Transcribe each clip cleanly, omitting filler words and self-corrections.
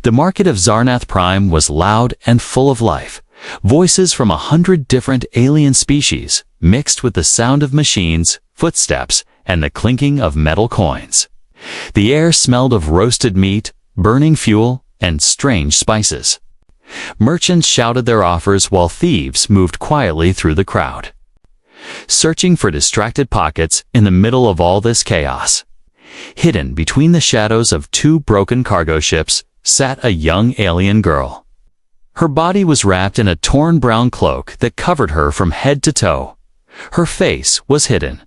The market of Zarnath Prime was loud and full of life. Voices from 100 different alien species mixed with the sound of machines, footsteps, and the clinking of metal coins. The air smelled of roasted meat, burning fuel, and strange spices. Merchants shouted their offers while thieves moved quietly through the crowd, searching for distracted pockets in the middle of all this chaos. Hidden between the shadows of two broken cargo ships sat a young alien girl. Her body was wrapped in a torn brown cloak that covered her from head to toe. Her face was hidden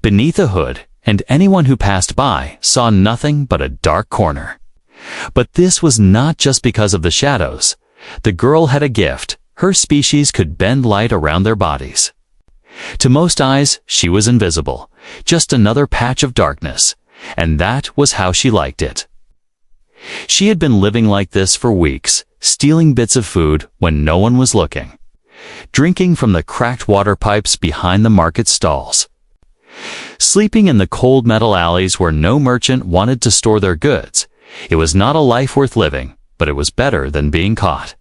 beneath a hood, and anyone who passed by saw nothing but a dark corner. But this was not just because of the shadows. The girl had a gift. Her species could bend light around their bodies. To most eyes, she was invisible, just another patch of darkness, and that was how she liked it. She had been living like this for weeks, stealing bits of food when no one was looking, drinking from the cracked water pipes behind the market stalls, sleeping in the cold metal alleys where no merchant wanted to store their goods. It was not a life worth living, but it was better than being caught.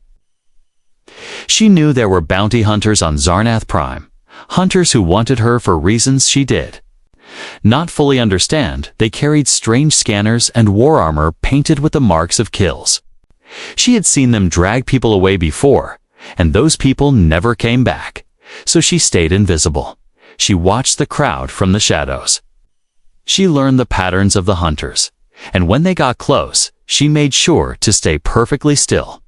She knew there were bounty hunters on Zarnath Prime, hunters who wanted her for reasons she did not fully understand. They carried strange scanners and war armor painted with the marks of kills. She had seen them drag people away before, and those people never came back, so she stayed invisible. She watched the crowd from the shadows. She learned the patterns of the hunters, and when they got close, she made sure to stay perfectly still.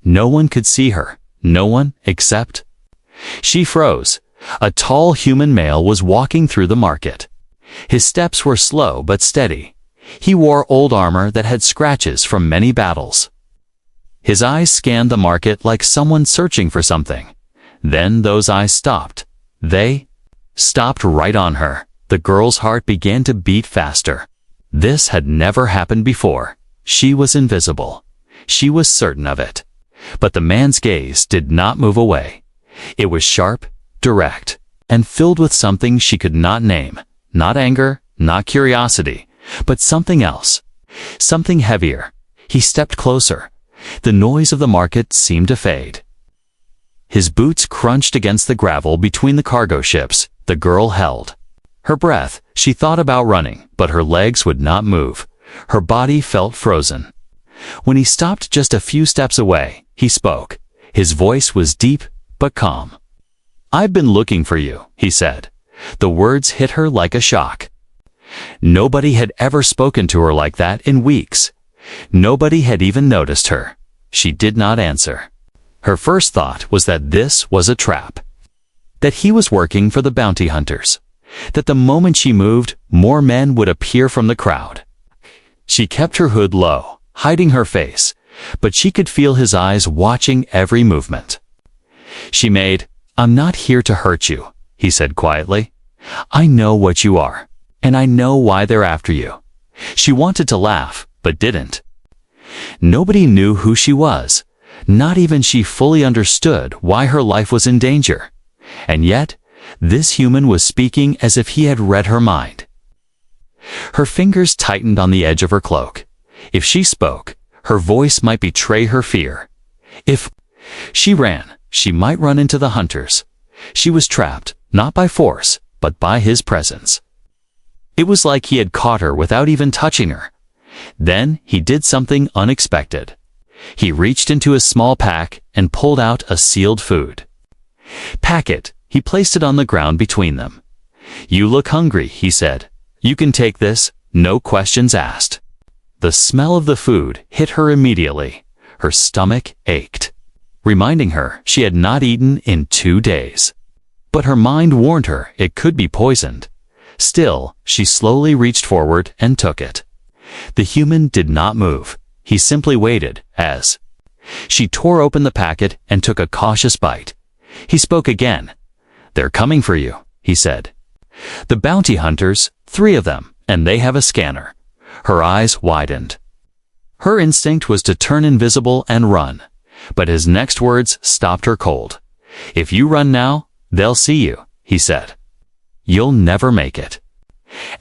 No one could see her, no one except... She froze. A tall human male was walking through the market. His steps were slow but steady. He wore old armor that had scratches from many battles. His eyes scanned the market like someone searching for something. Then those eyes stopped. They stopped right on her. The girl's heart began to beat faster. This had never happened before. She was invisible. She was certain of it. But the man's gaze did not move away. It was sharp, direct, and filled with something she could not name. Not anger, not curiosity, but something else. Something heavier. He stepped closer. The noise of the market seemed to fade. His boots crunched against the gravel between the cargo ships. The girl held her breath. She thought about running, but her legs would not move. Her body felt frozen. When he stopped just a few steps away, he spoke. His voice was deep but calm. "I've been looking for you," he said. The words hit her like a shock. Nobody had ever spoken to her like that in weeks. Nobody had even noticed her. She did not answer. Her first thought was that this was a trap. That he was working for the bounty hunters. That the moment she moved, more men would appear from the crowd. She kept her hood low, hiding her face, but she could feel his eyes watching every movement. She made, "I'm not here to hurt you," he said quietly. "I know what you are, and I know why they're after you." She wanted to laugh, but didn't. Nobody knew who she was. Not even she fully understood why her life was in danger. And yet, this human was speaking as if he had read her mind. Her fingers tightened on the edge of her cloak. If she spoke, her voice might betray her fear. If she ran, she might run into the hunters. She was trapped, not by force, but by his presence. It was like he had caught her without even touching her. Then he did something unexpected. He reached into his small pack and pulled out a sealed food packet. He placed it on the ground between them. "You look hungry," he said. "You can take this, no questions asked." The smell of the food hit her immediately. Her stomach ached, reminding her she had not eaten in 2 days. But her mind warned her it could be poisoned. Still, she slowly reached forward and took it. The human did not move. He simply waited as she tore open the packet and took a cautious bite. He spoke again. "They're coming for you," he said. "The bounty hunters, 3 of them, and they have a scanner." Her eyes widened. Her instinct was to turn invisible and run, but his next words stopped her cold. "If you run now, they'll see you," he said. "You'll never make it."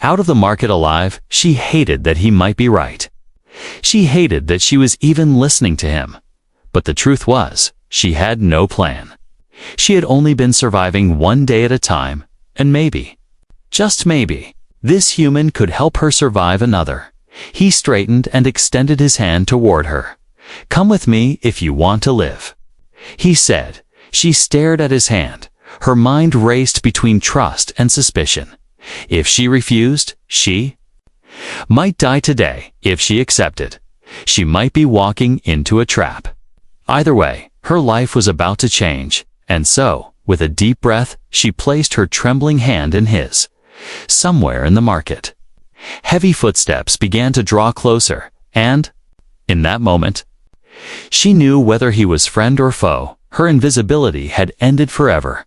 Out of the market alive, she hated that he might be right. She hated that she was even listening to him. But the truth was, she had no plan. She had only been surviving one day at a time, and maybe, just maybe, this human could help her survive another. He straightened and extended his hand toward her. "Come with me if you want to live," he said. She stared at his hand. Her mind raced between trust and suspicion. If she refused, she might die today. If she accepted, she might be walking into a trap. Either way, her life was about to change, and so, with a deep breath, she placed her trembling hand in his. Somewhere in the market, heavy footsteps began to draw closer, and, in that moment, she knew whether he was friend or foe. Her invisibility had ended forever.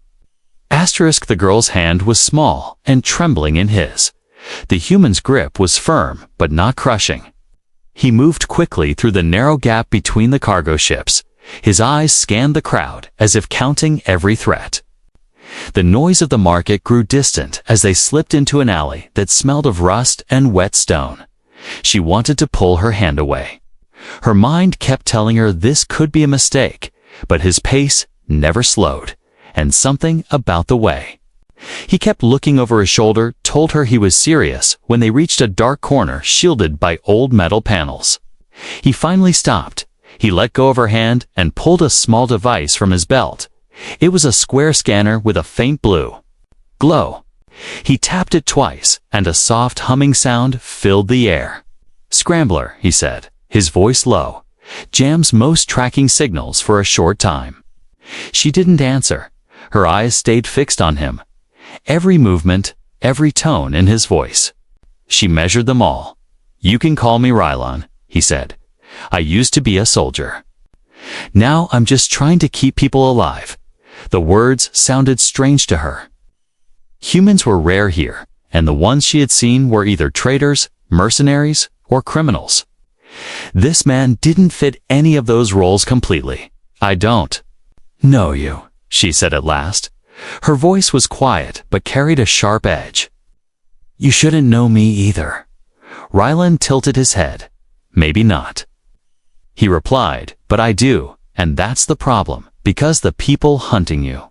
The girl's hand was small and trembling in his. The human's grip was firm but not crushing. He moved quickly through the narrow gap between the cargo ships. His eyes scanned the crowd as if counting every threat. The noise of the market grew distant as they slipped into an alley that smelled of rust and wet stone. She wanted to pull her hand away. Her mind kept telling her this could be a mistake, but his pace never slowed, and something about the way he kept looking over his shoulder told her he was serious. When they reached a dark corner shielded by old metal panels, he finally stopped. He let go of her hand and pulled a small device from his belt. It was a square scanner with a faint blue glow. He tapped it twice, and a soft humming sound filled the air. "Scrambler," he said, his voice low. "Jams most tracking signals for a short time." She didn't answer. Her eyes stayed fixed on him. Every movement, every tone in his voice. She measured them all. "You can call me Rylon," he said. "I used to be a soldier. Now I'm just trying to keep people alive." The words sounded strange to her. Humans were rare here, and the ones she had seen were either traitors, mercenaries, or criminals. This man didn't fit any of those roles completely. "I don't know you," she said at last. Her voice was quiet but carried a sharp edge. "You shouldn't know me either." Rylon tilted his head. "Maybe not," he replied, "but I do, and that's the problem, because the people hunting you,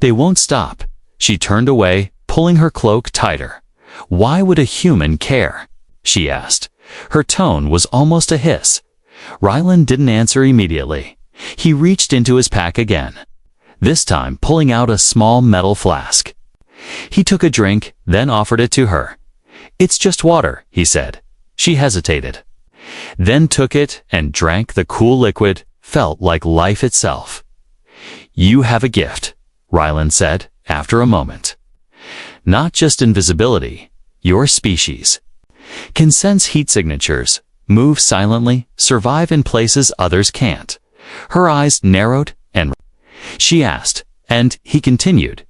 they won't stop." She turned away, pulling her cloak tighter. "Why would a human care?" she asked. Her tone was almost a hiss. Rylon didn't answer immediately. He reached into his pack again, this time pulling out a small metal flask. He took a drink, then offered it to her. "It's just water," he said. She hesitated, then took it and drank the cool liquid. Felt like life itself. "You have a gift," Rylon said, after a moment. "Not just invisibility. Your species can sense heat signatures, move silently, survive in places others can't." Her eyes narrowed, and she asked, and he continued,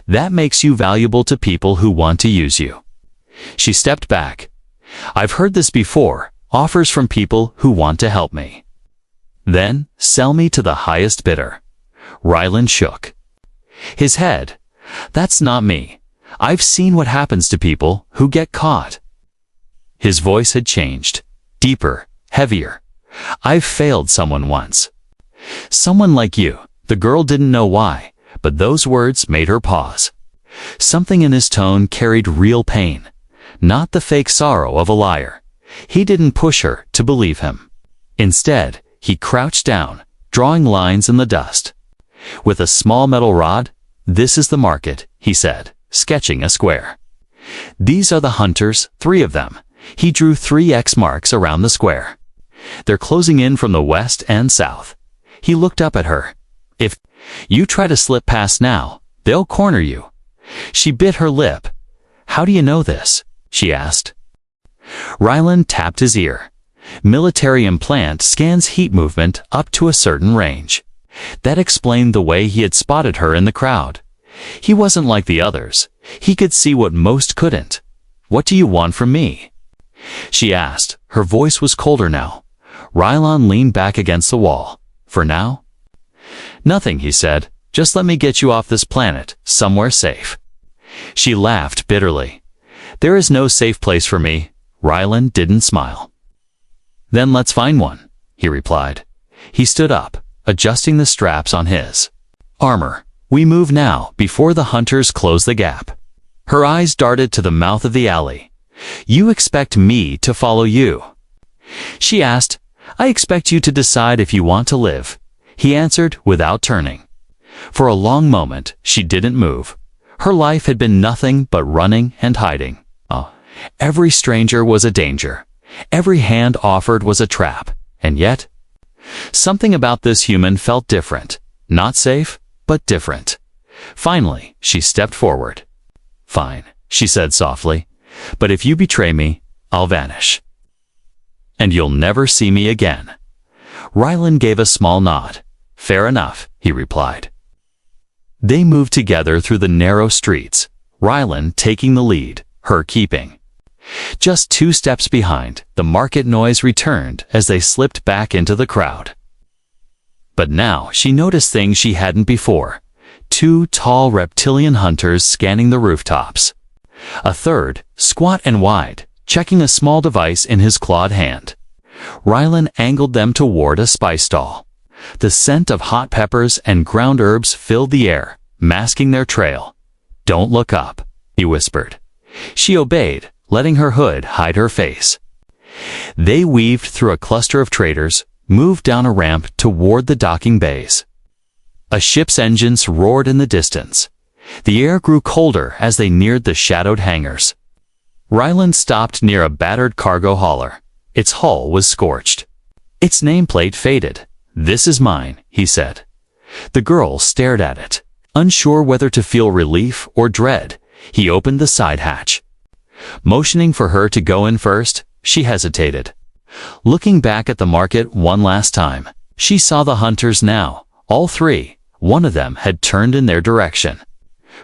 "That makes you valuable to people who want to use you." She stepped back. "I've heard this before, offers from people who want to help me. Then, sell me to the highest bidder." Rylon shook his head. "That's not me. I've seen what happens to people who get caught." His voice had changed, deeper, heavier. "I've failed someone once. Someone like you." The girl didn't know why, but those words made her pause. Something in his tone carried real pain, not the fake sorrow of a liar. He didn't push her to believe him. Instead, he crouched down, drawing lines in the dust. With a small metal rod, "This is the market," he said, sketching a square. "These are the hunters, 3 of them." He drew 3 X marks around the square. "They're closing in from the west and south." He looked up at her. "If you try to slip past now, they'll corner you." She bit her lip. "How do you know this?" she asked. Rylon tapped his ear. "Military implant scans heat movement up to a certain range." That explained the way he had spotted her in the crowd. He wasn't like the others. He could see what most couldn't. "What do you want from me?" she asked. Her voice was colder now. Rylon leaned back against the wall. "For now?" "Nothing," he said. "Just let me get you off this planet, somewhere safe." She laughed bitterly. "There is no safe place for me." Rylon didn't smile. Then let's find one, he replied. He stood up, adjusting the straps on his armor. We move now, before the hunters close the gap. Her eyes darted to the mouth of the alley. You expect me to follow you? She asked. I expect you to decide if you want to live, he answered without turning. For a long moment, she didn't move. Her life had been nothing but running and hiding. Every stranger was a danger. Every hand offered was a trap. And yet, something about this human felt different. Not safe, but different. Finally, she stepped forward. Fine, she said softly. But if you betray me, I'll vanish. And you'll never see me again. Rylan gave a small nod. Fair enough, he replied. They moved together through the narrow streets, Rylan taking the lead, her keeping. Just 2 steps behind, the market noise returned as they slipped back into the crowd. But now she noticed things she hadn't before. 2 tall reptilian hunters scanning the rooftops. A third, squat and wide, checking a small device in his clawed hand. Rylan angled them toward a spice stall. The scent of hot peppers and ground herbs filled the air, masking their trail. Don't look up, he whispered. She obeyed, letting her hood hide her face. They weaved through a cluster of traders, moved down a ramp toward the docking bays. A ship's engines roared in the distance. The air grew colder as they neared the shadowed hangars. Rylan stopped near a battered cargo hauler. Its hull was scorched. Its nameplate faded. This is mine, he said. The girl stared at it. Unsure whether to feel relief or dread, he opened the side hatch. Motioning for her to go in first, she hesitated. Looking back at the market one last time, she saw the hunters now, all 3. One of them had turned in their direction.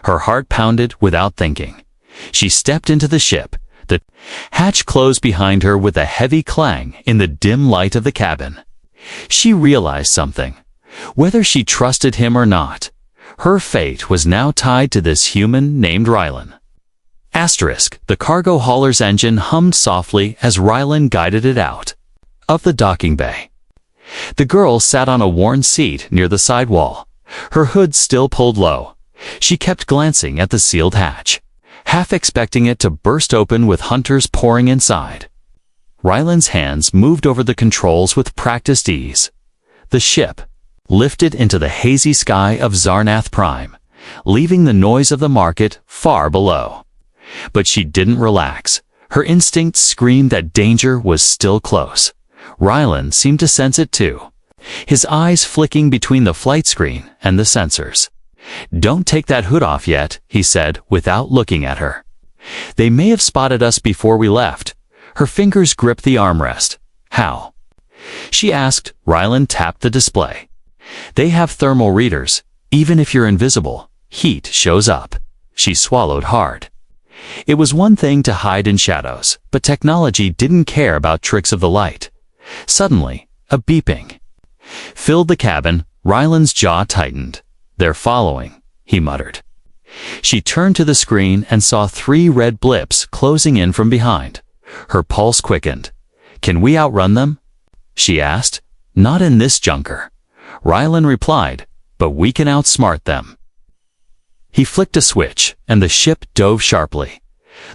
Her heart pounded without thinking. She stepped into the ship. The hatch closed behind her with a heavy clang in the dim light of the cabin. She realized something. Whether she trusted him or not, her fate was now tied to this human named Rylan. Asterisk, the cargo hauler's engine hummed softly as Rylan guided it out of the docking bay. The girl sat on a worn seat near the sidewall, her hood still pulled low. She kept glancing at the sealed hatch, half expecting it to burst open with hunters pouring inside. Rylan's hands moved over the controls with practiced ease. The ship lifted into the hazy sky of Zarnath Prime, leaving the noise of the market far below. But she didn't relax. Her instincts screamed that danger was still close. Rylan seemed to sense it too, his eyes flicking between the flight screen and the sensors. Don't take that hood off yet, he said without looking at her. They may have spotted us before we left. Her fingers gripped the armrest. How? She asked. Rylan tapped the display. They have thermal readers. Even if you're invisible, heat shows up. She swallowed hard. It was one thing to hide in shadows, but technology didn't care about tricks of the light. Suddenly, a beeping filled the cabin. Rylan's jaw tightened. They're following, he muttered. She turned to the screen and saw 3 red blips closing in from behind. Her pulse quickened. Can we outrun them? She asked. Not in this junker. Rylan replied, but we can outsmart them. He flicked a switch, and the ship dove sharply.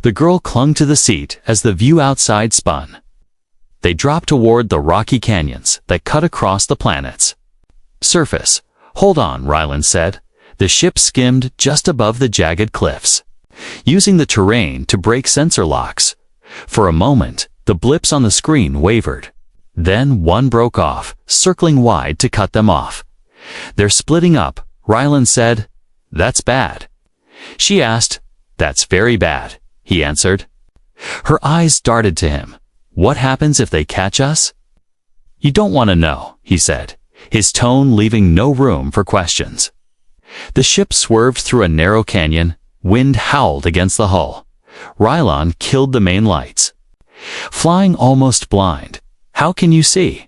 The girl clung to the seat as the view outside spun. They dropped toward the rocky canyons that cut across the planet's surface. Hold on, Rylan said. The ship skimmed just above the jagged cliffs, using the terrain to break sensor locks. For a moment, the blips on the screen wavered. Then one broke off, circling wide to cut them off. They're splitting up, Rylan said. That's bad. She asked. That's very bad, he answered. Her eyes darted to him. What happens if they catch us? You don't want to know, he said, his tone leaving no room for questions. The ship swerved through a narrow canyon. Wind howled against the hull. Rylan killed the main lights. Flying almost blind. How can you see?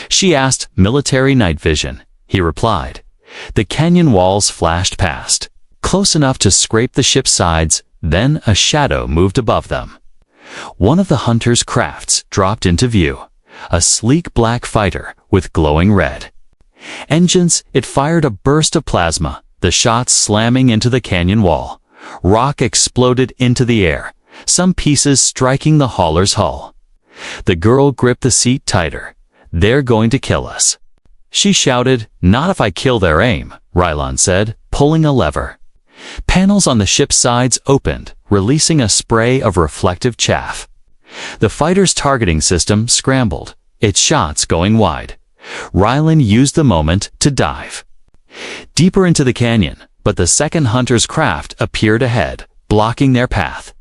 She asked. Military night vision, he replied. The canyon walls flashed past, close enough to scrape the ship's sides, then a shadow moved above them. One of the hunters' crafts dropped into view, a sleek black fighter with glowing red engines. It fired a burst of plasma, the shots slamming into the canyon wall. Rock exploded into the air, some pieces striking the hauler's hull. The girl gripped the seat tighter. "They're going to kill us," she shouted. "Not if I kill their aim," Rylon said, pulling a lever. Panels on the ship's sides opened, releasing a spray of reflective chaff. The fighter's targeting system scrambled, its shots going wide. Rylon used the moment to dive deeper into the canyon, but the second hunter's craft appeared ahead, blocking their path.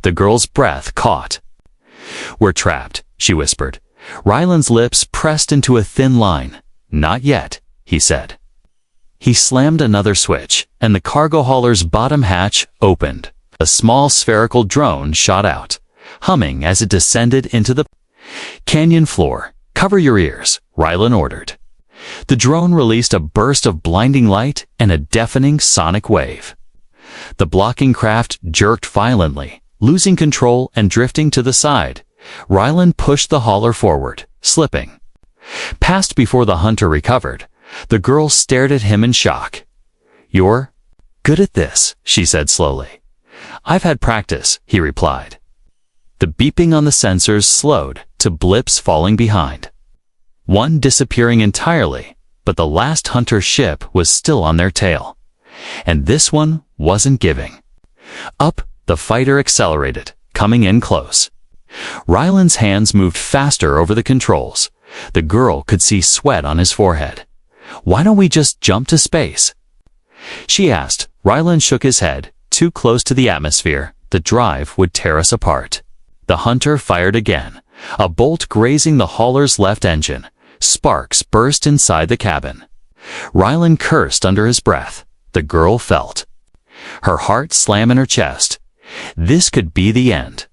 The girl's breath caught. "We're trapped," she whispered. Rylon's lips pressed into a thin line. "Not yet," he said. He slammed another switch, and the cargo hauler's bottom hatch opened. A small spherical drone shot out, humming as it descended into the canyon floor. "Cover your ears," Rylon ordered. The drone released a burst of blinding light and a deafening sonic wave. The blocking craft jerked violently, losing control and drifting to the side. Rylon pushed the hauler forward, slipping past before the hunter recovered. The girl stared at him in shock. "You're good at this," she said slowly. "I've had practice," he replied. The beeping on the sensors slowed to blips falling behind, one disappearing entirely, but the last hunter ship was still on their tail. And this one wasn't giving up. The fighter accelerated, coming in close. Rylon's hands moved faster over the controls. The girl could see sweat on his forehead. "Why don't we just jump to space?" she asked. Rylon shook his head. "Too close to the atmosphere. The drive would tear us apart." The hunter fired again, a bolt grazing the hauler's left engine. Sparks burst inside the cabin. Rylon cursed under his breath. The girl felt her heart slam in her chest. This could be the end.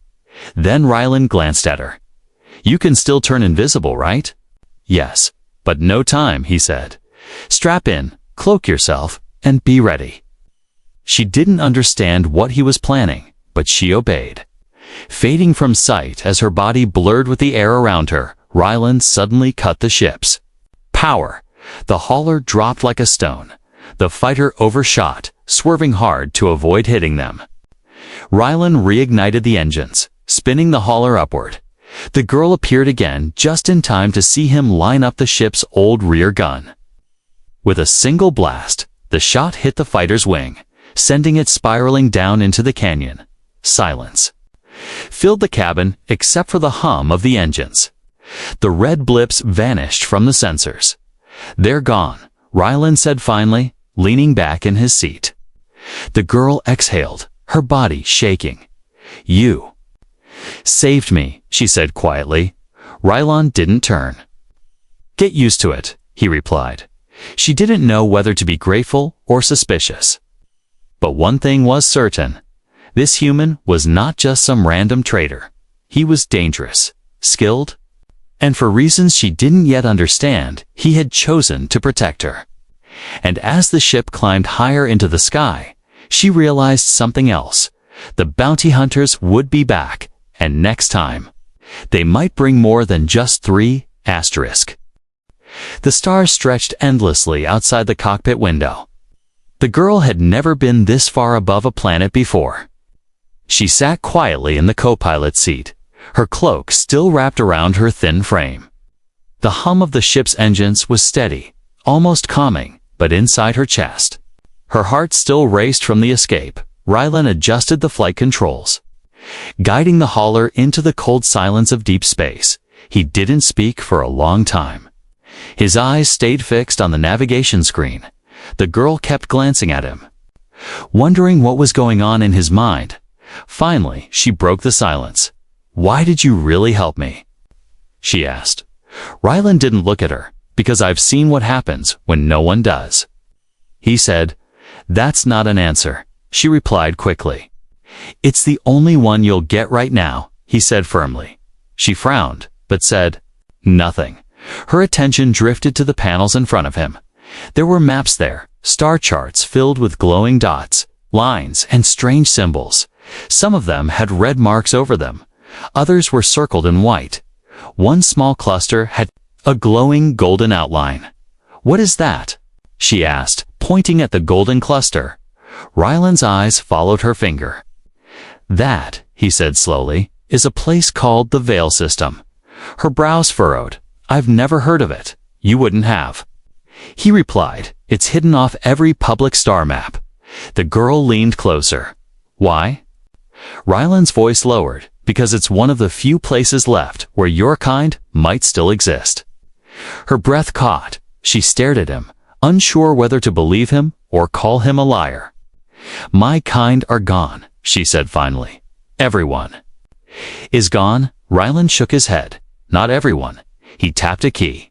Then Rylon glanced at her. "You can still turn invisible, right?" "Yes, but no time," he said. "Strap in, cloak yourself, and be ready." She didn't understand what he was planning, but she obeyed. Fading from sight as her body blurred with the air around her, Rylon suddenly cut the ship's power. The hauler dropped like a stone. The fighter overshot, swerving hard to avoid hitting them. Rylon reignited the engines, spinning the hauler upward. The girl appeared again just in time to see him line up the ship's old rear gun. With a single blast, the shot hit the fighter's wing, sending it spiraling down into the canyon. Silence filled the cabin except for the hum of the engines. The red blips vanished from the sensors. "They're gone," Rylon said finally, leaning back in his seat. The girl exhaled, her body shaking. "You saved me," she said quietly. Rylon didn't turn. "Get used to it," he replied. She didn't know whether to be grateful or suspicious. But one thing was certain. This human was not just some random traitor. He was dangerous, skilled, and for reasons she didn't yet understand, he had chosen to protect her. And as the ship climbed higher into the sky, she realized something else. The bounty hunters would be back, and next time, they might bring more than just 3 asterisks. The stars stretched endlessly outside the cockpit window. The girl had never been this far above a planet before. She sat quietly in the co-pilot seat, her cloak still wrapped around her thin frame. The hum of the ship's engines was steady, almost calming, but inside her chest, her heart still raced from the escape. Rylon adjusted the flight controls, guiding the hauler into the cold silence of deep space. He didn't speak for a long time. His eyes stayed fixed on the navigation screen. The girl kept glancing at him, wondering what was going on in his mind. Finally, she broke the silence. "Why did you really help me?" she asked. Rylon didn't look at her. "Because I've seen what happens when no one does," he said. "That's not an answer," she replied quickly. "It's the only one you'll get right now," he said firmly. She frowned, but said nothing. Her attention drifted to the panels in front of him. There were maps there, star charts filled with glowing dots, lines, and strange symbols. Some of them had red marks over them. Others were circled in white. One small cluster had a glowing golden outline. "What is that?" she asked, pointing at the golden cluster. Ryland's eyes followed her finger. "That," he said slowly, "is a place called the Veil System." Her brows furrowed. "I've never heard of it." "You wouldn't have." He replied, "It's hidden off every public star map." The girl leaned closer. "Why?" Ryland's voice lowered. "Because it's one of the few places left where your kind might still exist." Her breath caught. She stared at him, unsure whether to believe him or call him a liar. "My kind are gone," she said finally. "Everyone." "Is gone?" Ryland shook his head. "Not everyone." He tapped a key,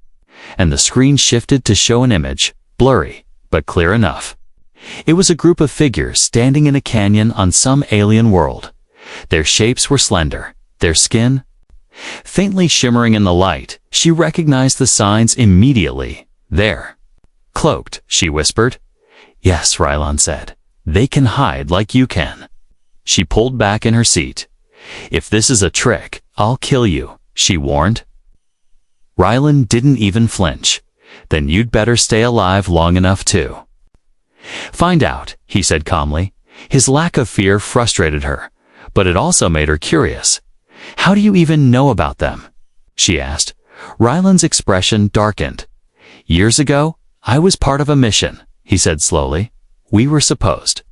and the screen shifted to show an image, blurry, but clear enough. It was a group of figures standing in a canyon on some alien world. Their shapes were slender, their skin faintly shimmering in the light. She recognized the signs immediately. "There." "Cloaked," she whispered. "Yes," Ryland said. "They can hide like you can." She pulled back in her seat. "If this is a trick, I'll kill you," she warned. Ryland didn't even flinch. "Then you'd better stay alive long enough to find out," he said calmly. His lack of fear frustrated her, but it also made her curious. "How do you even know about them?" she asked. Ryland's expression darkened. "Years ago, I was part of a mission," he said slowly. "We were supposed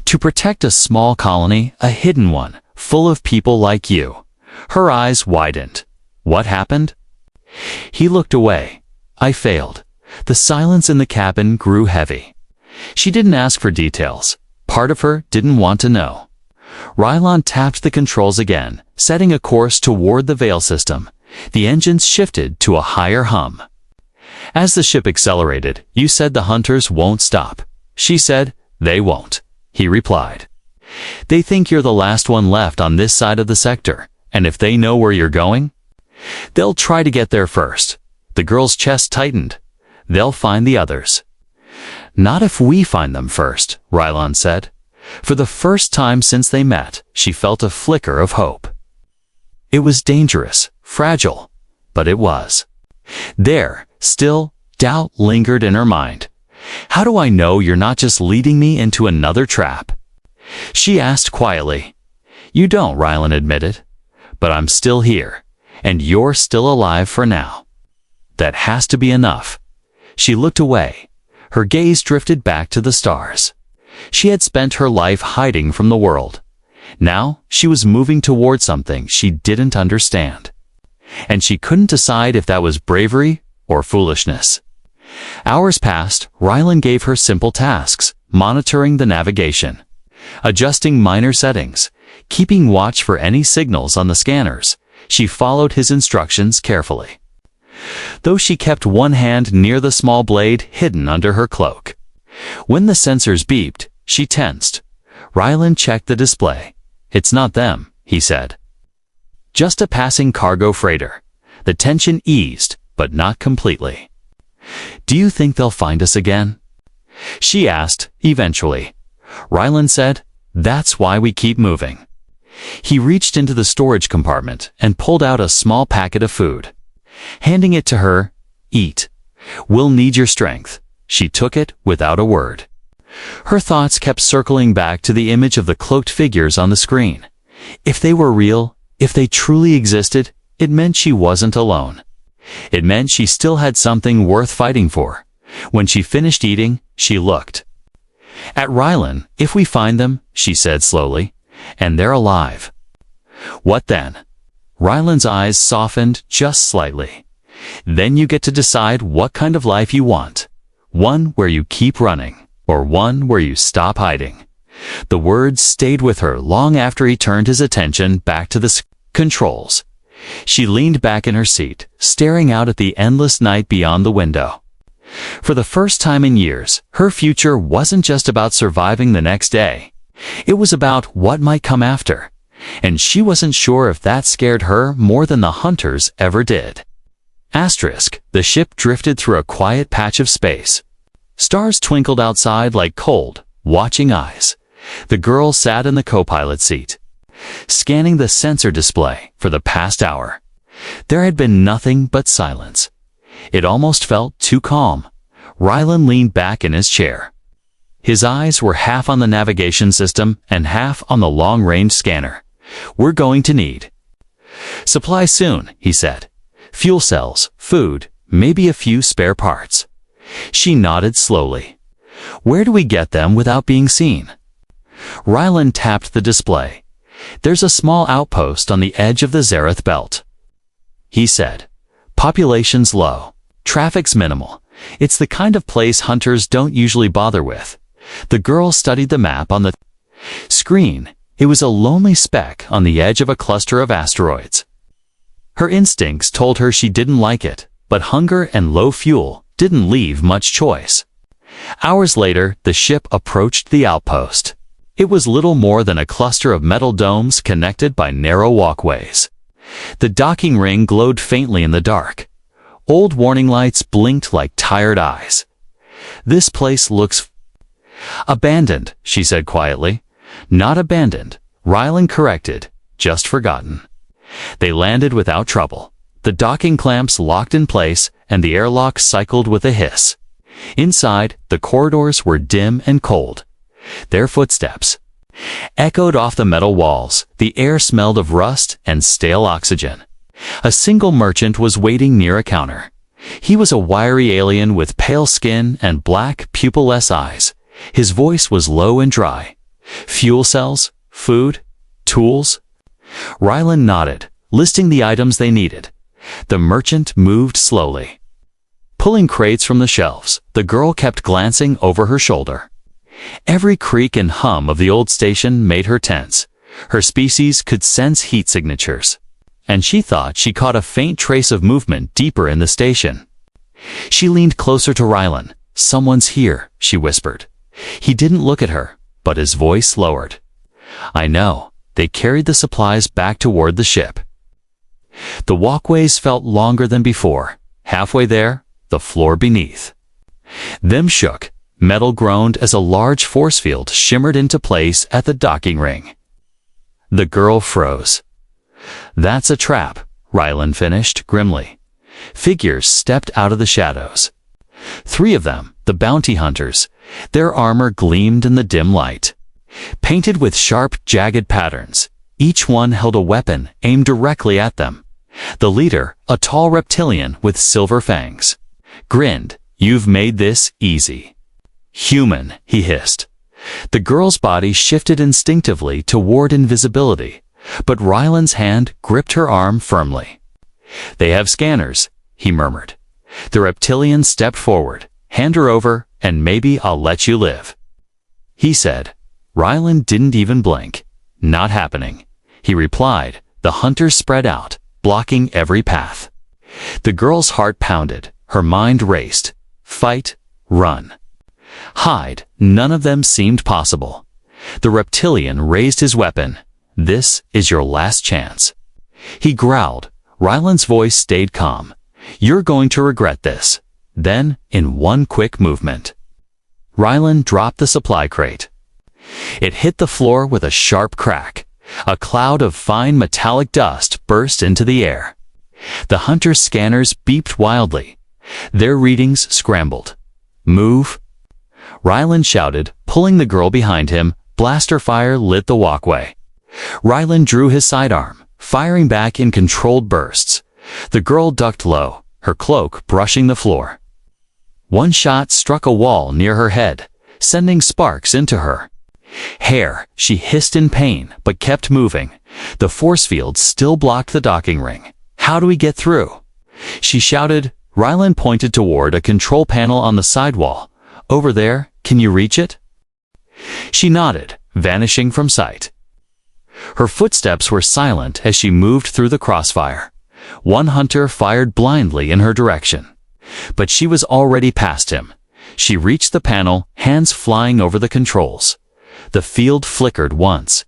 to protect a small colony, a hidden one, full of people like you." Her eyes widened. "What happened?" He looked away. "I failed." The silence in the cabin grew heavy. She didn't ask for details. Part of her didn't want to know. Ryland tapped the controls again, setting a course toward the Veil System. The engines shifted to a higher hum. As the ship accelerated, "You said the hunters won't stop." She said, "They won't," he replied. "They think you're the last one left on this side of the sector, and if they know where you're going, they'll try to get there first." The girl's chest tightened. "They'll find the others." "Not if we find them first," Ryland said. For the first time since they met, she felt a flicker of hope. It was dangerous, fragile, but it was. There, still, doubt lingered in her mind. "How do I know you're not just leading me into another trap?" she asked quietly. "You don't," Ryland admitted. "But I'm still here, and you're still alive for now. That has to be enough." She looked away. Her gaze drifted back to the stars. She had spent her life hiding from the world. Now she was moving toward something she didn't understand. And she couldn't decide if that was bravery or foolishness. Hours passed. Ryland gave her simple tasks, monitoring the navigation, adjusting minor settings, keeping watch for any signals on the scanners. She followed his instructions carefully, though she kept one hand near the small blade hidden under her cloak. When the sensors beeped, she tensed. Ryland checked the display. "It's not them," he said. "Just a passing cargo freighter." The tension eased, but not completely. "Do you think they'll find us again?" she asked, eventually. Ryland said, "That's why we keep moving." He reached into the storage compartment and pulled out a small packet of food. Handing it to her, "Eat. We'll need your strength." She took it without a word. Her thoughts kept circling back to the image of the cloaked figures on the screen. If they were real, if they truly existed, it meant she wasn't alone. It meant she still had something worth fighting for. When she finished eating, she looked at Ryland. "If we find them," she said slowly, "and they're alive, what then?" Ryland's eyes softened just slightly. "Then you get to decide what kind of life you want. One where you keep running, or one where you stop hiding." The words stayed with her long after he turned his attention back to the controls. She leaned back in her seat, staring out at the endless night beyond the window. For the first time in years, her future wasn't just about surviving the next day. It was about what might come after. And she wasn't sure if that scared her more than the hunters ever did. The ship drifted through a quiet patch of space. Stars twinkled outside like cold, watching eyes. The girl sat in the co-pilot seat, scanning the sensor display for the past hour. There had been nothing but silence. It almost felt too calm. Rylan leaned back in his chair. His eyes were half on the navigation system and half on the long-range scanner. "We're going to need supplies soon," he said. "Fuel cells, food, maybe a few spare parts." She nodded slowly. "Where do we get them without being seen?" Rylan tapped the display. "There's a small outpost on the edge of the Zareth belt," he said. "Population's low. Traffic's minimal. It's the kind of place hunters don't usually bother with." The girl studied the map on the screen. It was a lonely speck on the edge of a cluster of asteroids. Her instincts told her she didn't like it, but hunger and low fuel didn't leave much choice. Hours later, the ship approached the outpost. It was little more than a cluster of metal domes connected by narrow walkways. The docking ring glowed faintly in the dark. Old warning lights blinked like tired eyes. "This place looks abandoned," she said quietly. "Not abandoned," Rylan corrected, "just forgotten." They landed without trouble. The docking clamps locked in place, and the airlock cycled with a hiss. Inside, the corridors were dim and cold. Their footsteps echoed off the metal walls. The air smelled of rust and stale oxygen. A single merchant was waiting near a counter. He was a wiry alien with pale skin and black, pupilless eyes. His voice was low and dry. "Fuel cells? Food? Tools?" Rylan nodded, listing the items they needed. The merchant moved slowly, pulling crates from the shelves. The girl kept glancing over her shoulder. Every creak and hum of the old station made her tense. Her species could sense heat signatures, and she thought she caught a faint trace of movement deeper in the station. She leaned closer to Rylan. "Someone's here," she whispered. He didn't look at her, but his voice lowered. "I know." They carried the supplies back toward the ship. The walkways felt longer than before. Halfway there, the floor beneath them shook. Metal groaned as a large force field shimmered into place at the docking ring. The girl froze. "That's a trap," Rylan finished grimly. Figures stepped out of the shadows. 3 of them, the bounty hunters. Their armor gleamed in the dim light, painted with sharp, jagged patterns. Each one held a weapon aimed directly at them. The leader, a tall reptilian with silver fangs, grinned. "You've made this easy." "Human," he hissed. The girl's body shifted instinctively toward invisibility, but Rylan's hand gripped her arm firmly. "They have scanners," he murmured. The reptilian stepped forward. "Hand her over, and maybe I'll let you live," he said. Rylan didn't even blink. "Not happening," he replied. The hunters spread out, blocking every path. The girl's heart pounded. Her mind raced. Fight, run, hide. None of them seemed possible. The reptilian raised his weapon. "This is your last chance," he growled. Rylan's voice stayed calm. "You're going to regret this." Then, in one quick movement, Rylan dropped the supply crate. It hit the floor with a sharp crack. A cloud of fine metallic dust burst into the air. The hunter's scanners beeped wildly. Their readings scrambled. "Move!" Rylan shouted, pulling the girl behind him. Blaster fire lit the walkway. Rylan drew his sidearm, firing back in controlled bursts. The girl ducked low, her cloak brushing the floor. One shot struck a wall near her head, sending sparks into her hair. She hissed in pain, but kept moving. The force field still blocked the docking ring. "How do we get through?" she shouted. Rylan pointed toward a control panel on the sidewall. "Over there, can you reach it?" She nodded, vanishing from sight. Her footsteps were silent as she moved through the crossfire. One hunter fired blindly in her direction, but she was already past him. She reached the panel, hands flying over the controls. The field flickered once,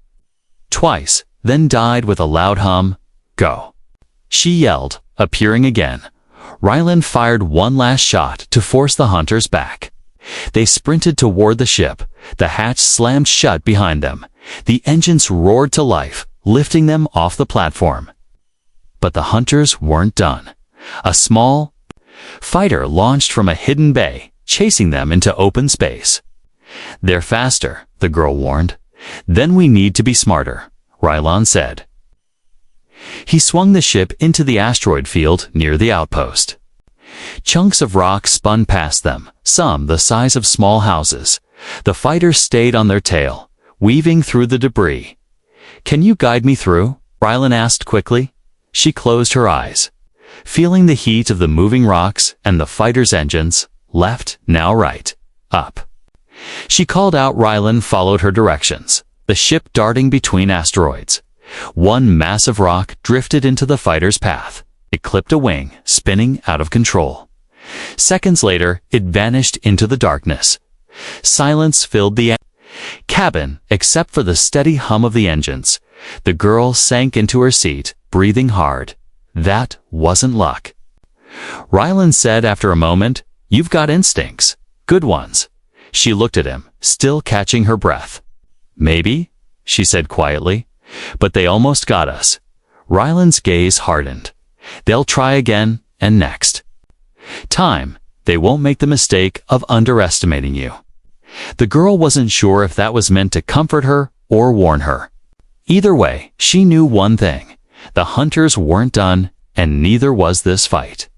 twice, then died with a loud hum. "Go!" she yelled, appearing again. Rylan fired one last shot to force the hunters back. They sprinted toward the ship. The hatch slammed shut behind them. The engines roared to life, lifting them off the platform. But the hunters weren't done. A small fighter launched from a hidden bay, chasing them into open space. "They're faster," the girl warned. "Then we need to be smarter," Rylon said. He swung the ship into the asteroid field near the outpost. Chunks of rock spun past them, some the size of small houses. The fighters stayed on their tail, weaving through the debris. "Can you guide me through?" Rylon asked quickly. She closed her eyes, feeling the heat of the moving rocks and the fighters' engines, left, now right, up. She called out. Rylon followed her directions, the ship darting between asteroids. One massive rock drifted into the fighter's path. It clipped a wing, spinning out of control. Seconds later, it vanished into the darkness. Silence filled the cabin, except for the steady hum of the engines. The girl sank into her seat, breathing hard. That wasn't luck. Rylon said after a moment, "You've got instincts. Good ones." She looked at him, still catching her breath. "Maybe," she said quietly, "but they almost got us." Rylon's gaze hardened. "They'll try again, and next time, they won't make the mistake of underestimating you." The girl wasn't sure if that was meant to comfort her or warn her. Either way, she knew one thing. The hunters weren't done, and neither was this fight.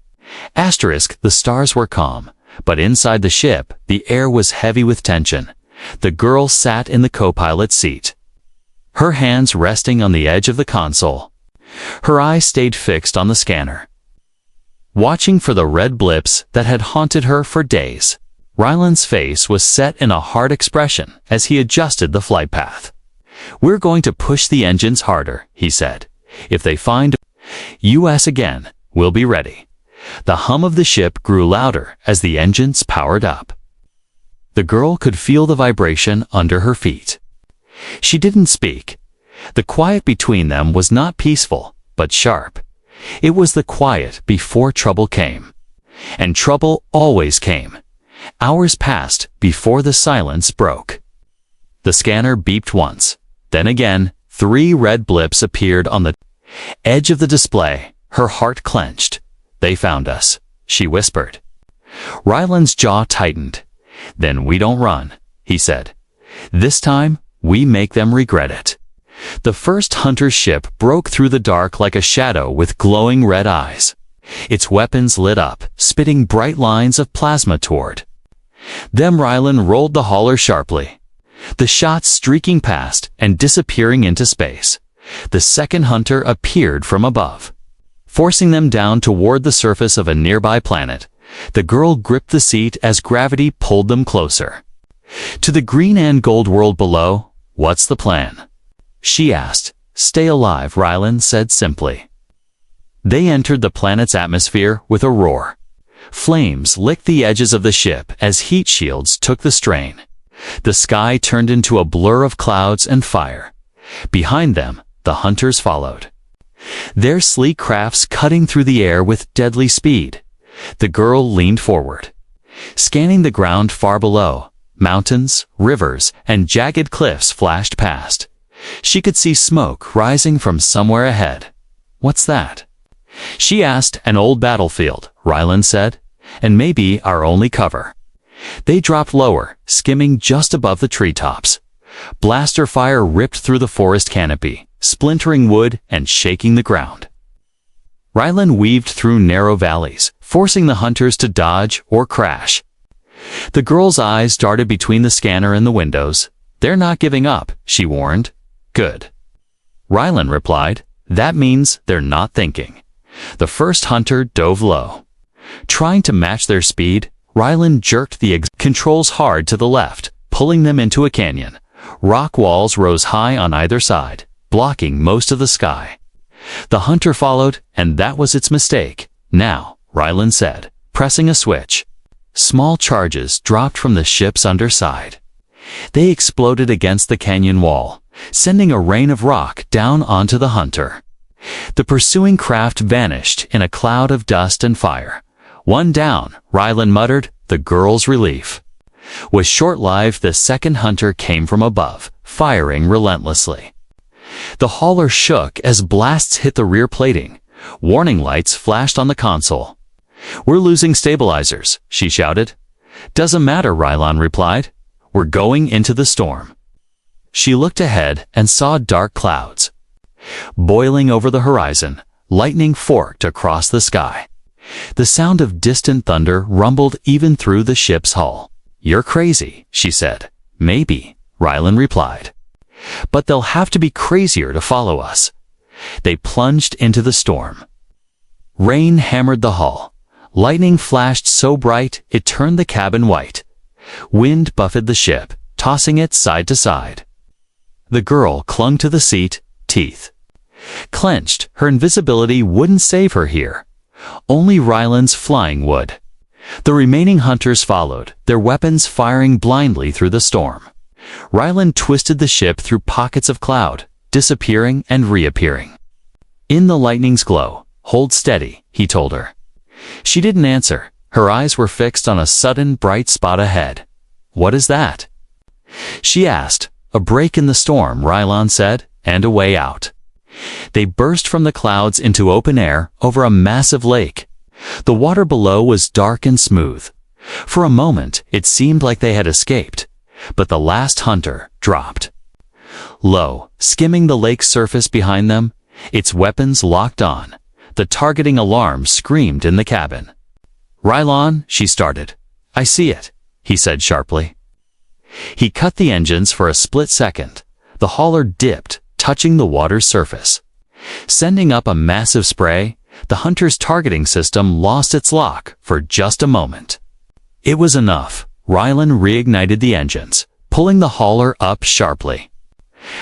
The stars were calm, but inside the ship, the air was heavy with tension. The girl sat in the co-pilot's seat, her hands resting on the edge of the console. Her eyes stayed fixed on the scanner, watching for the red blips that had haunted her for days. Rylon's face was set in a hard expression as he adjusted the flight path. "We're going to push the engines harder," he said. "If they find us again, we'll be ready." The hum of the ship grew louder as the engines powered up. The girl could feel the vibration under her feet. She didn't speak. The quiet between them was not peaceful, but sharp. It was the quiet before trouble came. And trouble always came. Hours passed before the silence broke. The scanner beeped once. Then again, 3 red blips appeared on the edge of the display. Her heart clenched. "They found us," she whispered. Rylon's jaw tightened. "Then we don't run," he said. "This time, we make them regret it." The first hunter ship broke through the dark like a shadow with glowing red eyes. Its weapons lit up, spitting bright lines of plasma toward them. Rylon rolled the hauler sharply, the shots streaking past and disappearing into space. The second hunter appeared from above, forcing them down toward the surface of a nearby planet. The girl gripped the seat as gravity pulled them closer. "To the green and gold world below, what's the plan?" she asked. "Stay alive," Rylon said simply. They entered the planet's atmosphere with a roar. Flames licked the edges of the ship as heat shields took the strain. The sky turned into a blur of clouds and fire. Behind them, the hunters followed, their sleek crafts cutting through the air with deadly speed. The girl leaned forward, scanning the ground far below. Mountains, rivers, and jagged cliffs flashed past. She could see smoke rising from somewhere ahead. "What's that?" she asked. "An old battlefield," Rylon said, "and maybe our only cover." They dropped lower, skimming just above the treetops. Blaster fire ripped through the forest canopy, splintering wood and shaking the ground. Rylon weaved through narrow valleys, forcing the hunters to dodge or crash. The girl's eyes darted between the scanner and the windows. "They're not giving up," she warned. "Good," Rylon replied. "That means they're not thinking." The first hunter dove low. Trying to match their speed, Rylon jerked the controls hard to the left, pulling them into a canyon. Rock walls rose high on either side, blocking most of the sky. The hunter followed, and that was its mistake. "Now," Rylon said, pressing a switch. Small charges dropped from the ship's underside. They exploded against the canyon wall, sending a rain of rock down onto the hunter. The pursuing craft vanished in a cloud of dust and fire. "One down," Rylon muttered. The girl's relief was short-lived. The second hunter came from above, firing relentlessly. The hauler shook as blasts hit the rear plating. Warning lights flashed on the console. "We're losing stabilizers," she shouted. "Doesn't matter," Rylon replied. "We're going into the storm." She looked ahead and saw dark clouds. Boiling over the horizon, lightning forked across the sky. The sound of distant thunder rumbled even through the ship's hull. "You're crazy," she said. "Maybe," Rylon replied. "But they'll have to be crazier to follow us." They plunged into the storm. Rain hammered the hull. Lightning flashed so bright it turned the cabin white. Wind buffeted the ship, tossing it side to side. The girl clung to the seat, teeth clenched. Her invisibility wouldn't save her here. Only Rylon's flying would. The remaining hunters followed, their weapons firing blindly through the storm. Rylon twisted the ship through pockets of cloud, disappearing and reappearing. "In the lightning's glow, hold steady," he told her. She didn't answer. Her eyes were fixed on a sudden bright spot ahead. "What is that?" she asked. "A break in the storm," Rylon said, "and a way out." They burst from the clouds into open air over a massive lake. The water below was dark and smooth. For a moment, it seemed like they had escaped, but the last hunter dropped. Low, skimming the lake's surface behind them, its weapons locked on. The targeting alarm screamed in the cabin. "Rylon," she started. "I see it," he said sharply. He cut the engines for a split second. The hauler dipped, touching the water's surface. Sending up a massive spray, the hunter's targeting system lost its lock for just a moment. It was enough. Rylon reignited the engines, pulling the hauler up sharply.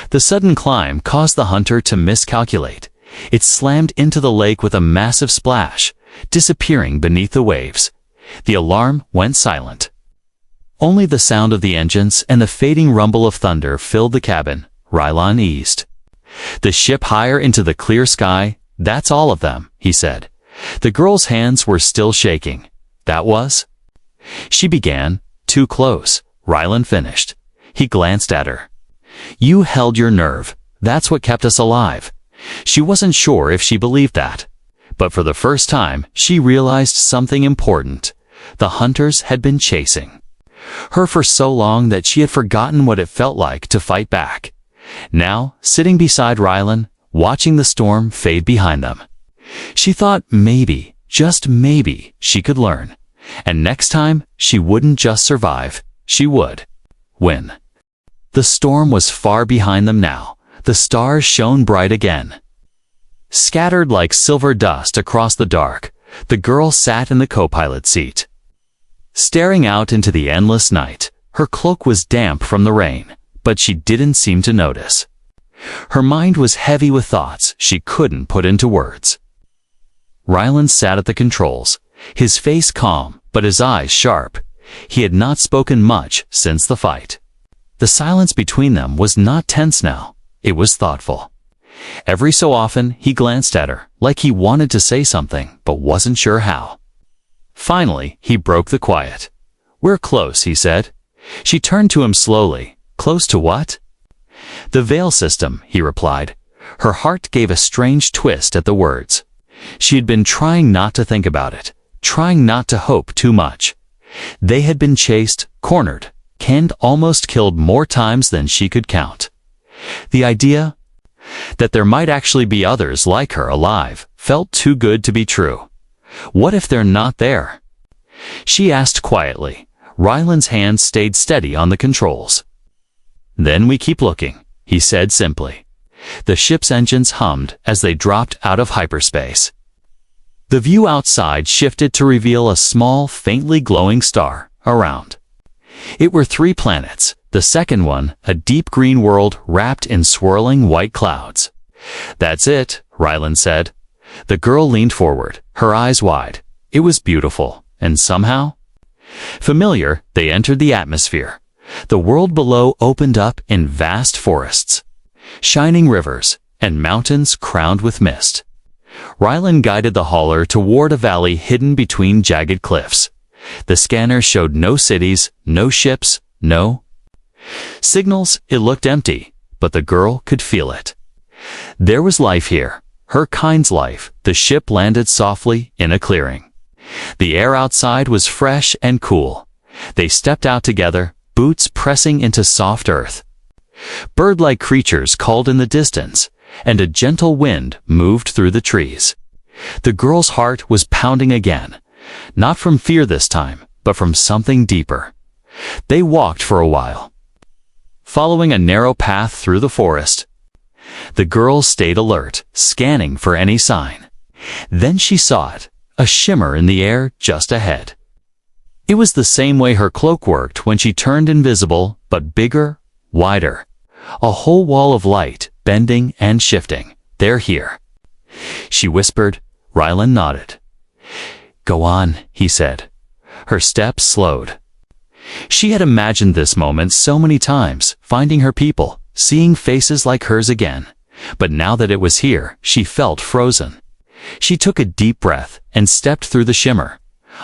The sudden climb caused the hunter to miscalculate. It slammed into the lake with a massive splash, disappearing beneath the waves. The alarm went silent. Only the sound of the engines and the fading rumble of thunder filled the cabin. Rylon eased the ship higher into the clear sky. "That's all of them," he said. The girl's hands were still shaking. "That was?" She began. "Too close," Rylon finished. He glanced at her. "You held your nerve. That's what kept us alive." She wasn't sure if she believed that. But for the first time, she realized something important. The hunters had been chasing her for so long that she had forgotten what it felt like to fight back. Now, sitting beside Rylon, watching the storm fade behind them, she thought maybe, just maybe, she could learn. And next time, she wouldn't just survive, she would win. The storm was far behind them now. The stars shone bright again. Scattered like silver dust across the dark, the girl sat in the co-pilot seat, staring out into the endless night. Her cloak was damp from the rain, but she didn't seem to notice. Her mind was heavy with thoughts she couldn't put into words. Rylon sat at the controls, his face calm, but his eyes sharp. He had not spoken much since the fight. The silence between them was not tense now. It was thoughtful. Every so often, he glanced at her, like he wanted to say something, but wasn't sure how. Finally, he broke the quiet. "We're close," he said. She turned to him slowly. "Close to what?" "The veil system," he replied. Her heart gave a strange twist at the words. She had been trying not to think about it, trying not to hope too much. They had been chased, cornered, canned, almost killed more times than she could count. The idea that there might actually be others like her alive felt too good to be true. What if they're not there? She asked quietly. Rylon's hand stayed steady on the controls. "Then we keep looking," he said simply. The ship's engines hummed as they dropped out of hyperspace. The view outside shifted to reveal a small, faintly glowing star around. It were 3 planets, the second one, a deep green world wrapped in swirling white clouds. "That's it," Rylon said. The girl leaned forward, her eyes wide. It was beautiful, and somehow familiar. They entered the atmosphere. The world below opened up in vast forests, shining rivers, and mountains crowned with mist. Rylon guided the hauler toward a valley hidden between jagged cliffs. The scanner showed no cities, no ships, no signals. It looked empty, but the girl could feel it. There was life here, her kind's life, the ship landed softly in a clearing. The air outside was fresh and cool. They stepped out together, boots pressing into soft earth. Bird-like creatures called in the distance, and a gentle wind moved through the trees. The girl's heart was pounding again, not from fear this time, but from something deeper. They walked for a while, following a narrow path through the forest. The girl stayed alert, scanning for any sign. Then she saw it, a shimmer in the air just ahead. It was the same way her cloak worked when she turned invisible, but bigger, wider. A whole wall of light, bending and shifting. They're here. She whispered. Rylan nodded. Go on, he said. Her steps slowed. She had imagined this moment so many times, finding her people, seeing faces like hers again. But now that it was here, she felt frozen. She took a deep breath and stepped through the shimmer.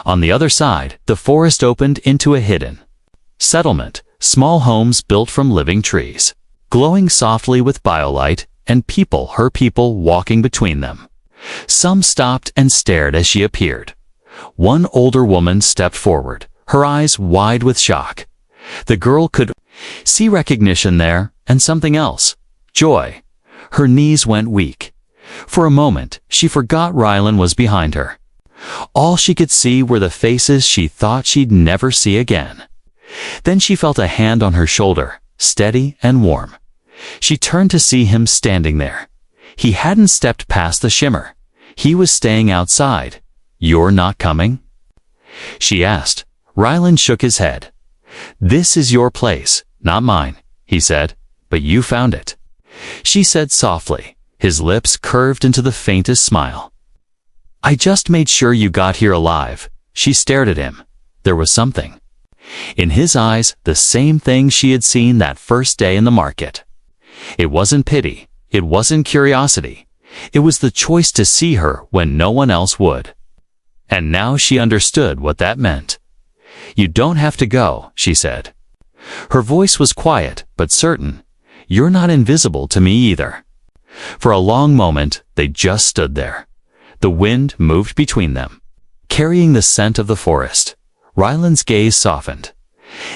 On the other side, the forest opened into a hidden settlement, small homes built from living trees, glowing softly with biolight, and her people walking between them. Some stopped and stared as she appeared. One older woman stepped forward, her eyes wide with shock. The girl could see recognition there, and something else, joy. Her knees went weak. For a moment, she forgot Rylan was behind her. All she could see were the faces she thought she'd never see again. Then she felt a hand on her shoulder, steady and warm. She turned to see him standing there. He hadn't stepped past the shimmer. He was staying outside. You're not coming? She asked. Rylan shook his head. This is your place, not mine, he said, but you found it. She said softly, his lips curved into the faintest smile. I just made sure you got here alive. She stared at him. There was something in his eyes, the same thing she had seen that first day in the market. It wasn't pity. It wasn't curiosity. It was the choice to see her when no one else would. And now she understood what that meant. You don't have to go, she said. Her voice was quiet, but certain. You're not invisible to me either. For a long moment, they just stood there. The wind moved between them, carrying the scent of the forest. Rylan's gaze softened.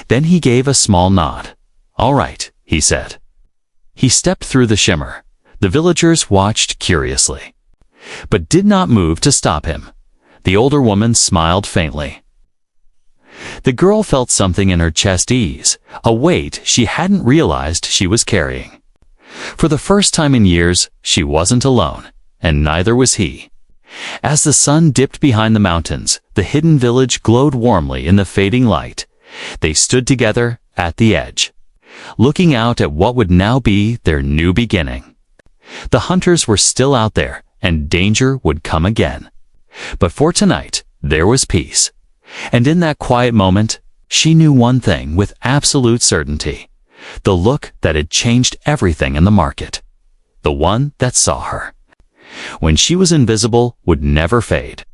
Then he gave a small nod. All right, he said. He stepped through the shimmer. The villagers watched curiously, but did not move to stop him. The older woman smiled faintly. The girl felt something in her chest ease, a weight she hadn't realized she was carrying. For the first time in years, she wasn't alone, and neither was he. As the sun dipped behind the mountains, the hidden village glowed warmly in the fading light. They stood together at the edge, looking out at what would now be their new beginning. The hunters were still out there, and danger would come again. But for tonight, there was peace. And in that quiet moment, she knew one thing with absolute certainty. The look that had changed everything in the market. The one that saw her when she was invisible would never fade.